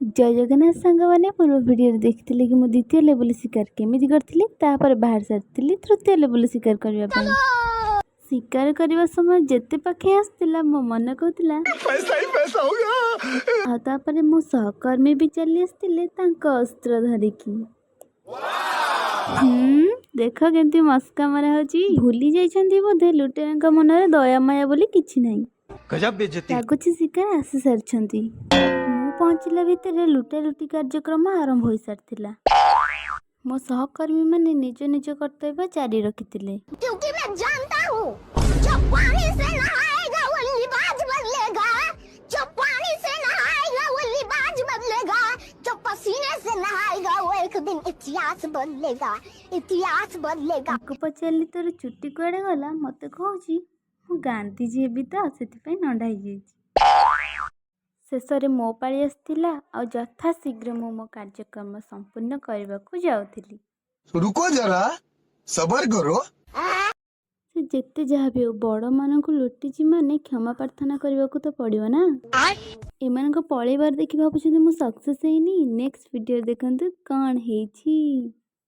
जय जगन्नाथ सांग मैंने पूर्व वीडियो देखते कि मुझे द्वितीय लेवल शिकार केमी करी बाहर सारी तृतीय लेवल शिकार करने शिकार करने समय जिते पाखे आसला मो मन कहला मो सहकर्मी भी चली आसते अस्त्र धरिकी। देख केमती मस्का मरा हो भूली जाइछन्ती बोधे लुटेरा मन में दया माया बोली किछि नहीं लगुच शिकार आसी सारी पहुँचला भितर लुटा लुटी कार्यक्रम आरंभ हो सारी मो सहकर्मी माने निज निज कर्तव्य जारी रखिथिले। क्योंकि मैं जानता हूँ जो पानी से नहाएगा वो लिबाज बदलेगा, जो पानी से नहाएगा वो लिबाज बदलेगा, जो पसीने से नहाएगा वो एक दिन इतिहास बदलेगा, इतिहास बदलेगा। पचारि तोर चुट्टी कुआड़े गला मत कहूँ गांधीजी हेबी तो से नंढाई शेष में मो पाली आसला आ यथा शीघ्र मो कार्यक्रम संपूर्ण करने को जाऊली। रुको जरा सबर करो। से जेते जहाँ भी हो बड़ मान को लुटिची माने क्षमा प्रार्थना करने को तो पड़ो ना। एमान पलैबार देखी भावुँ मुझे सक्सेस है। नेक्स्ट वीडियो देखते कौन है।